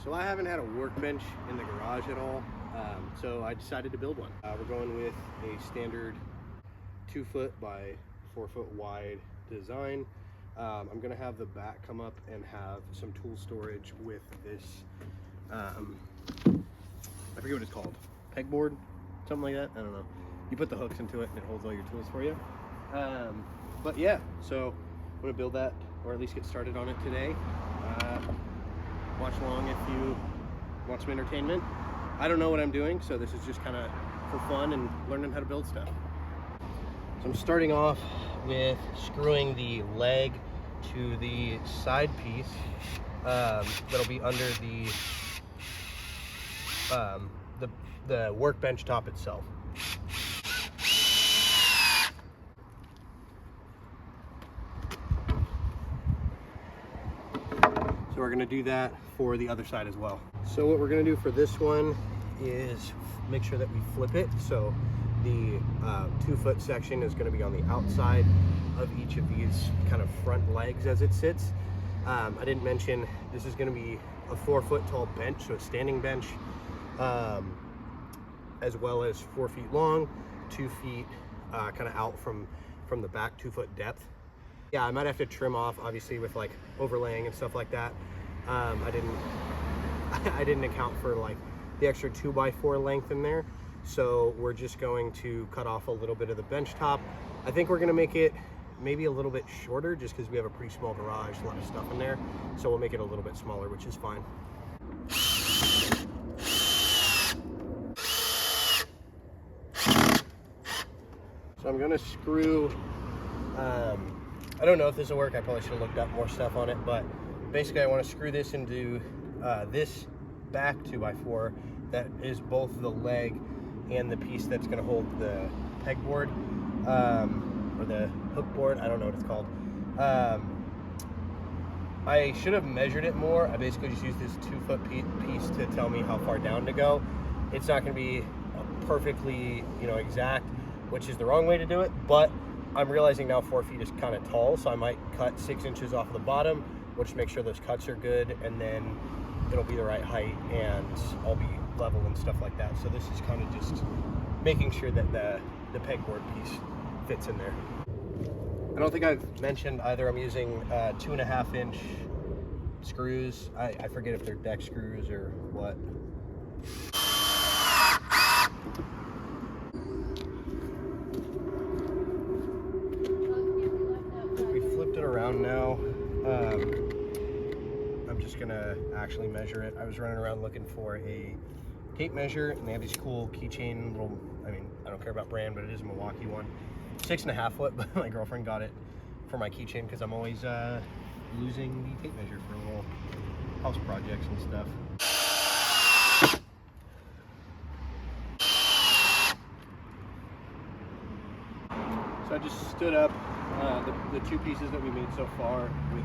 So I haven't had a workbench in the garage at all, so I decided to build one. We're going with a standard 2 foot by 4 foot wide design. I'm gonna have the back come up and have some tool storage with this, I forget what it's called, pegboard, something like that, I don't know. You put the hooks into it and it holds all your tools for you. But yeah, so I'm gonna build that, or at least get started on it today. Watch along if you want some entertainment. I don't know what I'm doing, so this is just kind of for fun and learning how to build stuff. So I'm starting off with screwing the leg to the side piece that'll be under the workbench top itself. So we're going to do that for the other side as well. So what we're going to do for this one is make sure that we flip it. So the 2 foot section is going to be on the outside of each of these kind of front legs as it sits. I didn't mention this is going to be a 4 foot tall bench, so a standing bench, as well as 4 feet long, 2 feet kind of out from the back, 2 foot depth. Yeah, I might have to trim off, obviously, with like overlaying and stuff like that. I didn't account for like the extra 2x4 length in there, so we're just going to cut off a little bit of the bench top. I think we're going to make it maybe a little bit shorter, just because we have a pretty small garage, a lot of stuff in there, so we'll make it a little bit smaller, which is fine. So I'm going to screw, I don't know if this will work, I probably should have looked up more stuff on it, but basically I want to screw this into this back 2x4 that is both the leg and the piece that's going to hold the pegboard, or the hook board, I don't know what it's called. I should have measured it more. I basically just used this 2 foot piece to tell me how far down to go. It's not going to be perfectly, exact, which is the wrong way to do it, but I'm realizing now 4 feet is kind of tall, so I might cut 6 inches off the bottom. We'll just make sure those cuts are good, and then it'll be the right height and I'll be level and stuff like that. So this is kind of just making sure that the pegboard piece fits in there. I don't think I've mentioned either. I'm using 2.5 inch screws. I forget if they're deck screws or what. We flipped it around now. I'm just gonna actually measure it. I was running around looking for a tape measure, and they have these cool keychain little, I don't care about brand, but it is a Milwaukee one. 6.5 foot, but my girlfriend got it for my keychain because I'm always losing the tape measure for little house projects and stuff. So I just stood up the 2 pieces that we made so far with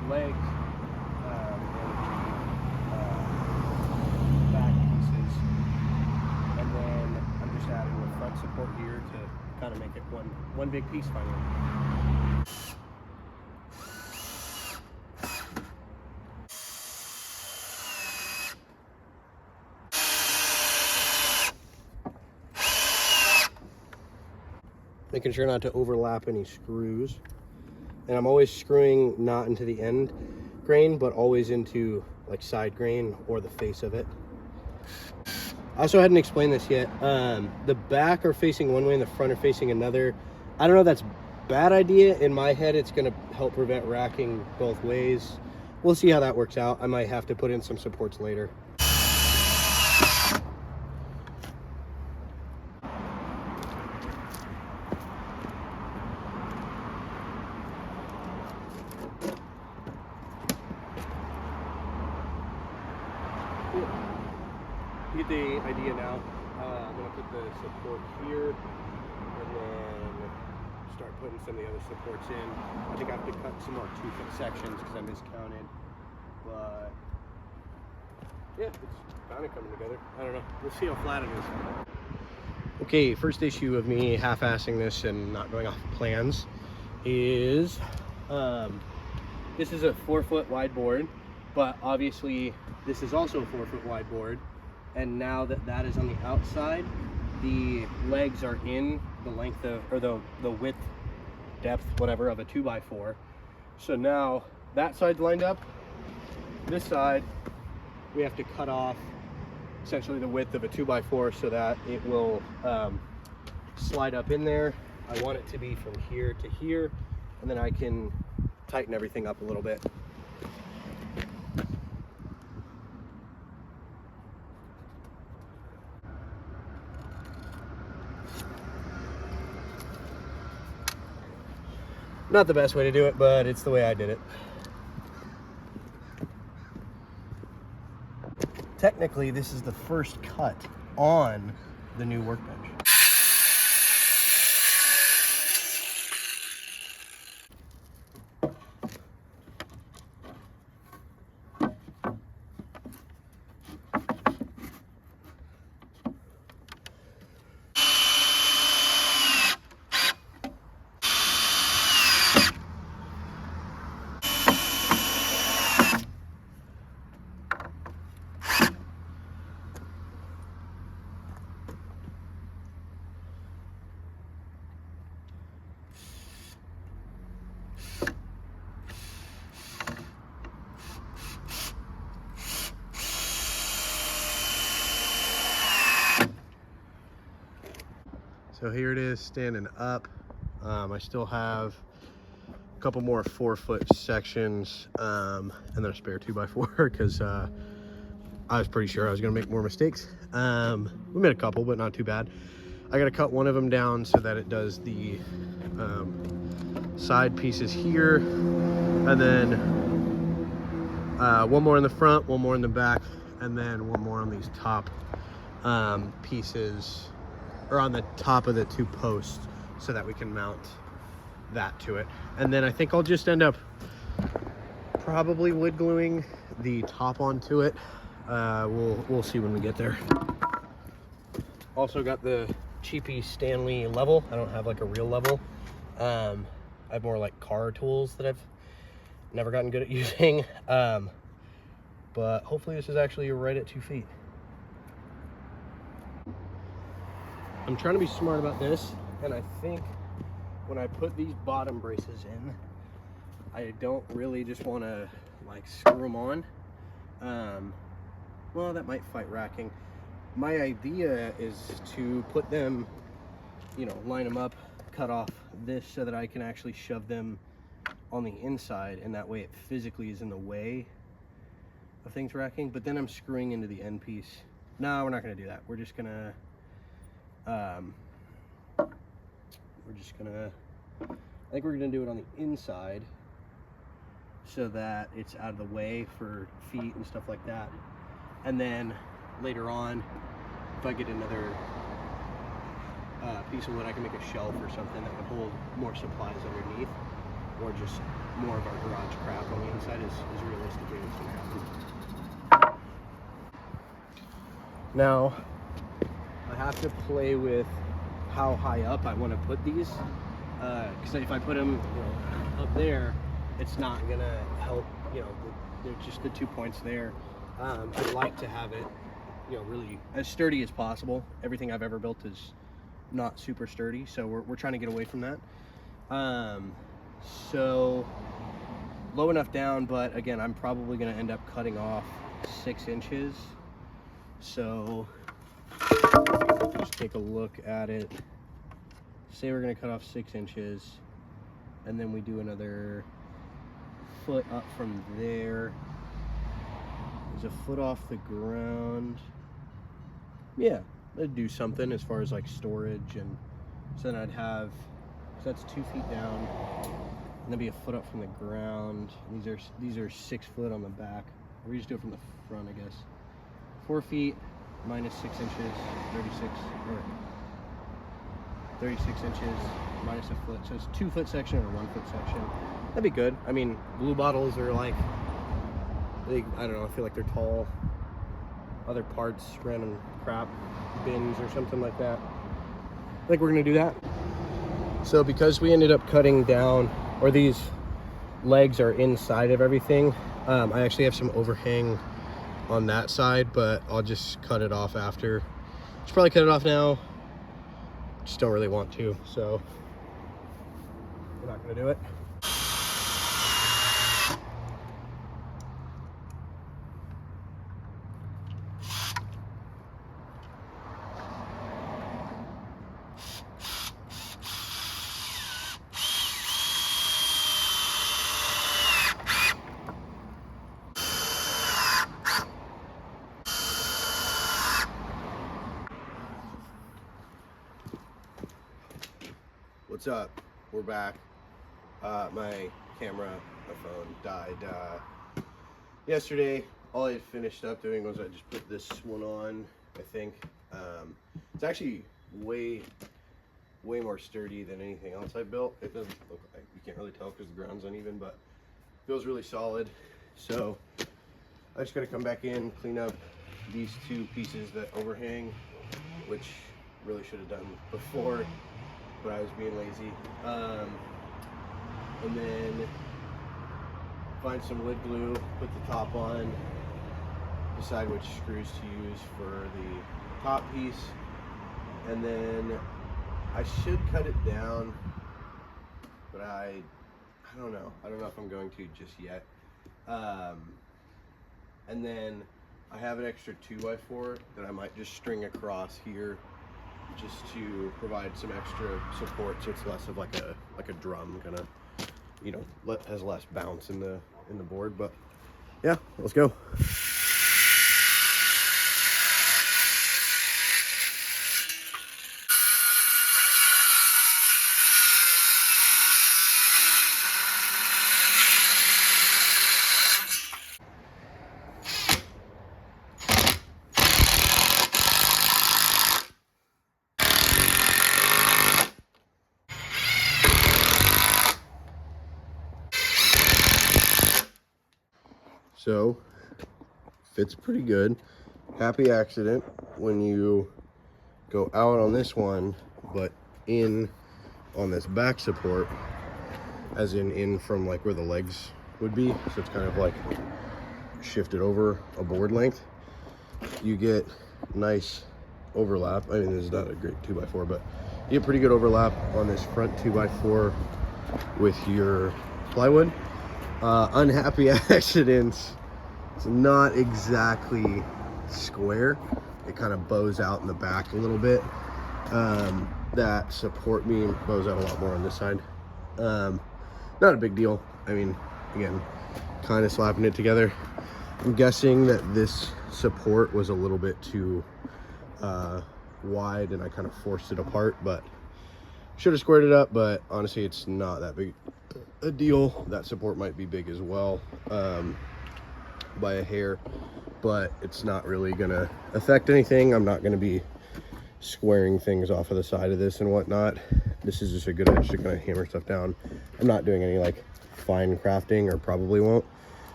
the legs and the back pieces, and then I'm just adding the front support here to kind of make it one big piece finally. Making sure not to overlap any screws. And I'm always screwing not into the end grain, but always into like side grain or the face of it. I also hadn't explained this yet. The back are facing one way and the front are facing another. I don't know if that's a bad idea. In my head, it's gonna help prevent racking both ways. We'll see how that works out. I might have to put in some supports later. You get the idea now. I'm going to put the support here and then start putting some of the other supports in. I think I have to cut some more 2 foot sections because I miscounted. But yeah, it's kind of coming together. I don't know. We'll see how flat it is. Okay, first issue of me half-assing this and not going off plans is this is a 4 foot wide board, but obviously This is also a 4 foot wide board. And now that that is on the outside, the legs are in the length of, or the width, depth, whatever, of a 2x4. So now that side's lined up. This side, we have to cut off essentially the width of a 2x4 so that it will slide up in there. I want it to be from here to here, and then I can tighten everything up a little bit. Not the best way to do it, but it's the way I did it. Technically, this is the first cut on the new workbench. So here it is standing up. I still have a couple more 4 foot sections and then a spare 2x4 because I was pretty sure I was gonna make more mistakes. We made a couple, but not too bad. I gotta cut one of them down so that it does the side pieces here, and then one more in the front, one more in the back, and then one more on these top pieces, or on the top of the 2 posts, so that we can mount that to it. And then I think I'll just end up probably wood gluing the top onto it. We'll see when we get there. Also got the cheapy Stanley level. I don't have like a real level. I have more like car tools that I've never gotten good at using. But hopefully this is actually right at 2 feet. I'm trying to be smart about this, and I think when I put these bottom braces in, I don't really just want to like screw them on. Well, that might fight racking. My idea is to put them, you know, line them up, cut off this so that I can actually shove them on the inside, and that way it physically is in the way of things racking. But then I'm screwing into the end piece. No, we're not going to do that. We're just gonna I think we're gonna do it on the inside so that it's out of the way for feet and stuff like that. And then later on, if I get another piece of wood, I can make a shelf or something that would hold more supplies underneath, or just more of our garage crap on the inside is realistically what's gonna happen. Now, I have to play with how high up I want to put these, because if I put them, you know, up there, it's not gonna help. You know, they're just the 2 points there. I'd like to have it, you know, really as sturdy as possible. Everything I've ever built is not super sturdy, so we're trying to get away from that. So low enough down, but again, I'm probably going to end up cutting off 6 inches. So just take a look at it. Say we're going to cut off 6 inches, and then we do another foot up from there. There's a foot off the ground. Yeah, that'd do something as far as like storage. And so then I'd have, so that's 2 feet down, and then be a foot up from the ground. These are 6 foot on the back. Or we just do it from the front, I guess. 4 feet minus 6 inches, 36 inches minus a foot. So it's 2 foot section or 1 foot section. That'd be good. I mean, blue bottles are like, I don't know, I feel like they're tall. Other parts, random crap, bins or something like that. I think we're gonna do that. So because we ended up cutting down, or these legs are inside of everything, I actually have some overhang on that side, but I'll just cut it off after. Should probably cut it off now. Just don't really want to, so we're not gonna do it. What's up? We're back. My camera, my phone died yesterday. All I had finished up doing was I just put this one on, I think. It's actually way more sturdy than anything else I built. It doesn't look like, you can't really tell because the ground's uneven, but it feels really solid. So I just gotta come back in, clean up these two pieces that overhang, which really should have done before, but I was being lazy. And then find some lid glue, put the top on, decide which screws to use for the top piece, and then I should cut it down, but I don't know. I don't know if I'm going to just yet. And then I have an extra 2x4 that I might just string across here, just to provide some extra support, so it's less of like a drum, kind of, you know, has less bounce in the board. But yeah, let's go. So fits pretty good. Happy accident when you go out on this one, but in on this back support, as in from like where the legs would be. So it's kind of like shifted over a board length. You get nice overlap. I mean, this is not a great 2x4, but you get pretty good overlap on this front 2x4 with your plywood. Unhappy accidents. It's not exactly square. It kind of bows out in the back a little bit. That support beam bows out a lot more on this side. Not a big deal. I mean, again, kind of slapping it together. I'm guessing that this support was a little bit too wide and I kind of forced it apart, but should have squared it up. But honestly, it's not that big a deal. That support might be big as well, by a hair, but it's not really gonna affect anything. I'm not gonna be squaring things off of the side of this and whatnot. This is just a good edge to kind of hammer stuff down. I'm not doing any like fine crafting, or probably won't.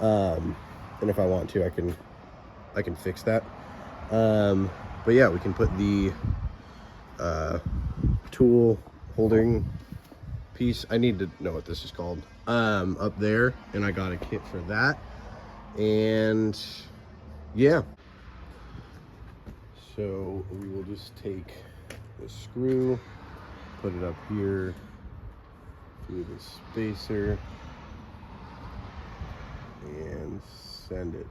And if I want to, I can fix that. But yeah, we can put the tool holding piece, I need to know what this is called, up there, and I got a kit for that. And yeah, so we will just take the screw, put it up here through the spacer, and send it.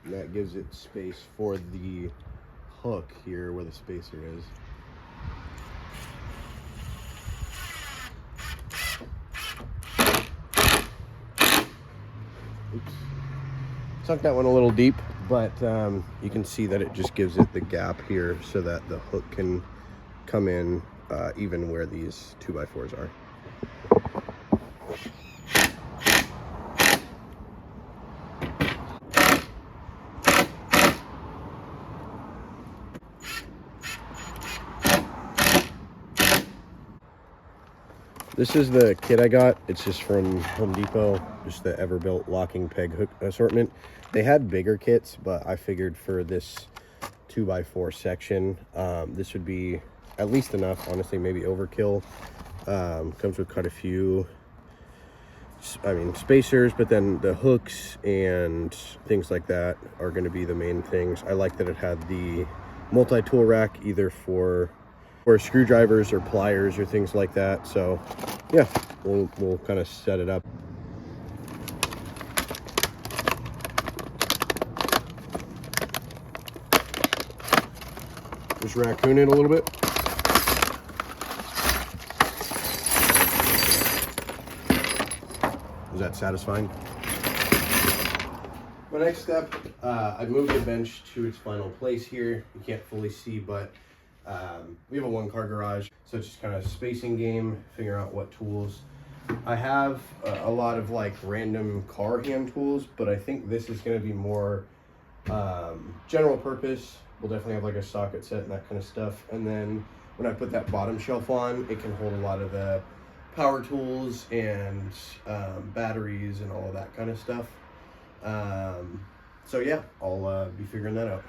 And that gives it space for the hook here where the spacer is. Oops. Sunk that one a little deep, but you can see that it just gives it the gap here so that the hook can come in even where these 2x4s are. This is the kit I got. It's just from Home Depot, just the Everbuilt locking peg hook assortment. They had bigger kits, but I figured for this 2x4 section, this would be at least enough. Honestly, maybe overkill. Comes with quite a few spacers, but then the hooks and things like that are going to be the main things. I like that it had the multi-tool rack, either for screwdrivers or pliers or things like that. So yeah, we'll kind of set it up. Just raccoon it a little bit. Is that satisfying? My next step, I moved the bench to its final place here. You can't fully see, but we have a one-car garage, so it's just kind of spacing game, figuring out what tools. I have a lot of like random car hand tools, but I think this is going to be more general purpose. We'll definitely have like a socket set and that kind of stuff. And then when I put that bottom shelf on, it can hold a lot of the power tools and batteries and all of that kind of stuff. So yeah, I'll be figuring that out.